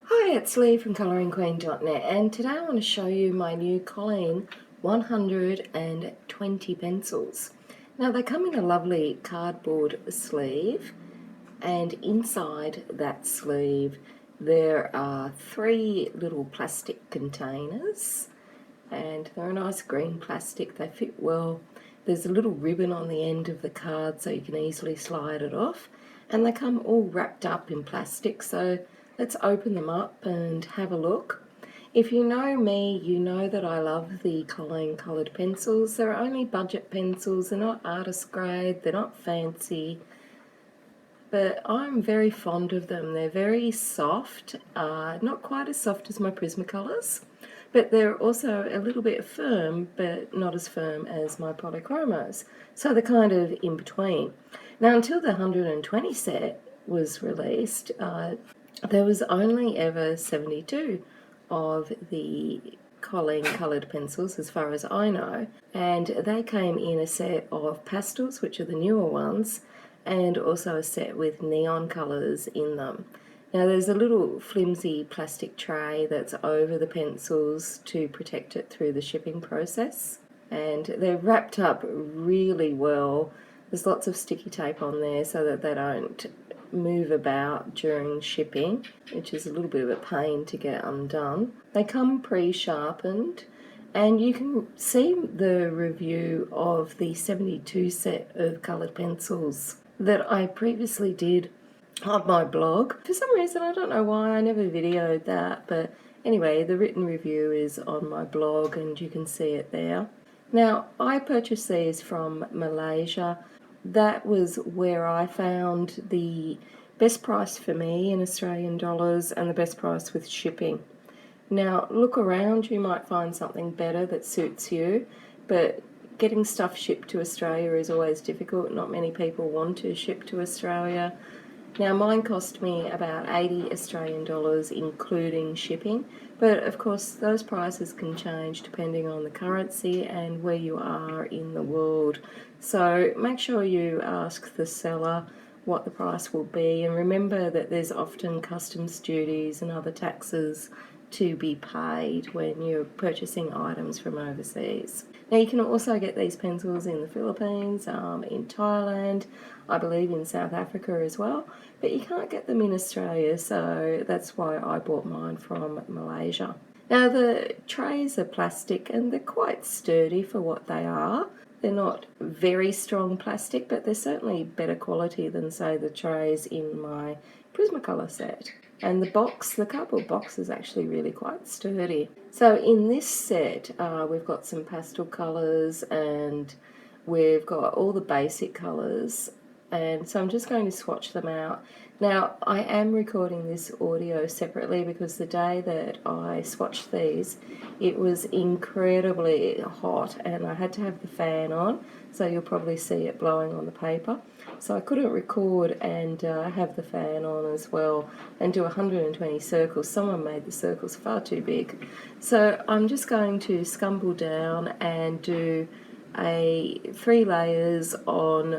Hi, it's Lee from ColouringQueen.net, and today I want to show you my new Colleen 120 pencils. Now they come in a lovely cardboard sleeve, and inside that sleeve there are 3 little plastic containers, and they're a nice green plastic. They fit well. There's a little ribbon on the end of the card so you can easily slide it off, and they come all wrapped up in plastic, so let's open them up and have a look. If you know me, you know that I love the Colleen Coloured pencils. They're only budget pencils, they're not artist grade, they're not fancy, but I'm very fond of them. They're very soft, not quite as soft as my Prismacolors, but they're also a little bit firm, but not as firm as my Polychromos. So they're kind of in between. Now, until the 120 set was released, there was only ever 72 of the Colleen Coloured pencils, as far as I know, and they came in a set of pastels, which are the newer ones, and also a set with neon colours in them. Now there's a little flimsy plastic tray that's over the pencils to protect it through the shipping process, and they're wrapped up really well. There's lots of sticky tape on there so that they don't move about during shipping, which is a little bit of a pain to get undone. They come pre-sharpened, and you can see the review of the 72 set of coloured pencils that I previously did on my blog. For some reason, I don't know why, I never videoed that, but anyway, the written review is on my blog and you can see it there. Now, I purchased these from Malaysia. That was where I found the best price for me in Australian dollars and the best price with shipping. Now, look around, you might find something better that suits you, but getting stuff shipped to Australia is always difficult. Not many people want to ship to Australia. Now, mine cost me about 80 Australian dollars including shipping, but of course those prices can change depending on the currency and where you are in the world. So make sure you ask the seller what the price will be, and remember that there's often customs duties and other taxes to be paid when you're purchasing items from overseas. Now you can also get these pencils in the Philippines, in Thailand, I believe in South Africa as well, but you can't get them in Australia, so that's why I bought mine from Malaysia. Now the trays are plastic and they're quite sturdy for what they are. They're not very strong plastic, but they're certainly better quality than, say, the trays in my Prismacolor set. And the box, the cardboard box, is actually really quite sturdy. So in this set, we've got some pastel colours and we've got all the basic colours. And so I'm just going to swatch them out. Now, I am recording this audio separately because the day that I swatched these, it was incredibly hot and I had to have the fan on, so you'll probably see it blowing on the paper. So I couldn't record and have the fan on as well and do 120 circles. Someone made the circles far too big. So I'm just going to scumble down and do 3 layers on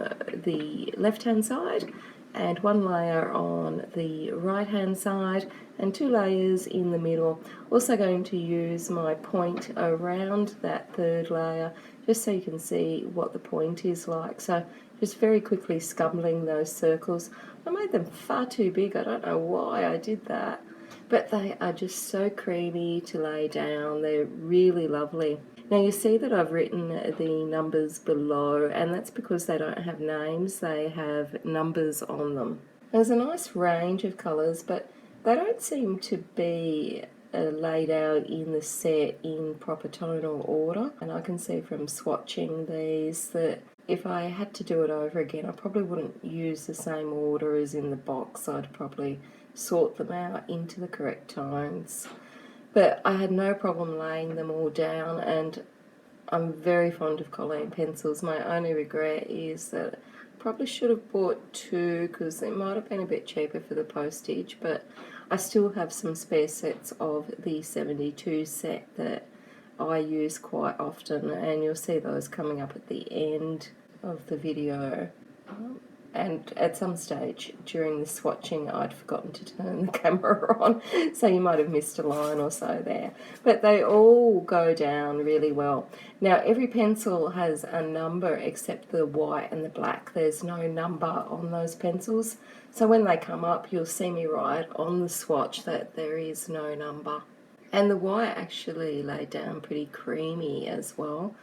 the left hand side and 1 layer on the right hand side and 2 layers in the middle. Also going to use my point around that 3rd layer just so you can see what the point is like. So just very quickly scumbling those circles. I made them far too big, I don't know why I did that, but they are just so creamy to lay down. They're really lovely. Now you see that I've written the numbers below, and that's because they don't have names, they have numbers on them. There's a nice range of colours, but they don't seem to be laid out in the set in proper tonal order, and I can see from swatching these that if I had to do it over again I probably wouldn't use the same order as in the box. I'd probably sort them out into the correct tones. But I had no problem laying them all down, and I'm very fond of Colleen pencils. My only regret is that I probably should have bought 2 because it might have been a bit cheaper for the postage, but I still have some spare sets of the 72 set that I use quite often, and you'll see those coming up at the end of the video. and at some stage during the swatching I'd forgotten to turn the camera on, so you might have missed a line or so there. But they all go down really well. Now every pencil has a number except the white and the black. There's no number on those pencils, so when they come up you'll see me write on the swatch that there is no number. And the white actually laid down pretty creamy as well.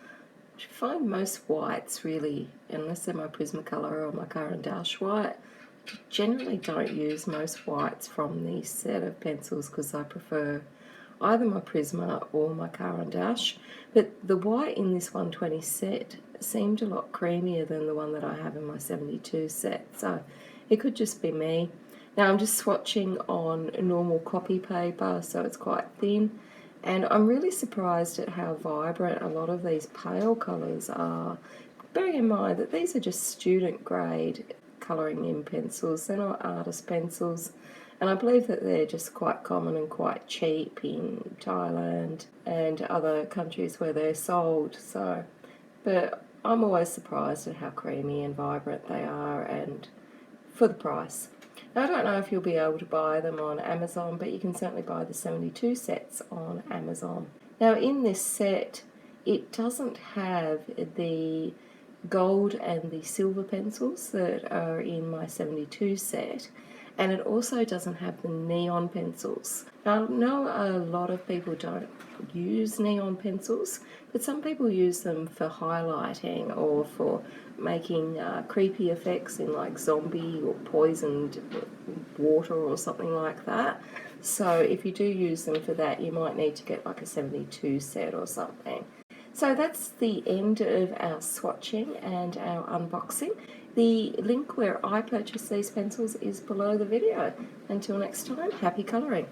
I find most whites really, unless they're my Prismacolor or my Caran d'Ache white, I generally don't use most whites from this set of pencils because I prefer either my Prisma or my Caran d'Ache. But the white in this 120 set seemed a lot creamier than the one that I have in my 72 set, so it could just be me. Now I'm just swatching on normal copy paper, so it's quite thin. And I'm really surprised at how vibrant a lot of these pale colours are. Bearing in mind that these are just student grade colouring in pencils, they're not artist pencils. And I believe that they're just quite common and quite cheap in Thailand and other countries where they're sold. So, but I'm always surprised at how creamy and vibrant they are, and for the price. Now, I don't know if you'll be able to buy them on Amazon, but you can certainly buy the 72 sets on Amazon. Now in this set, it doesn't have the gold and the silver pencils that are in my 72 set, and it also doesn't have the neon pencils. Now I know a lot of people don't use neon pencils, but some people use them for highlighting or for making creepy effects in like zombie or poisoned water or something like that. So if you do use them for that, you might need to get like a 72 set or something. So that's the end of our swatching and our unboxing. The link where I purchased these pencils is below the video. Until next time, happy colouring.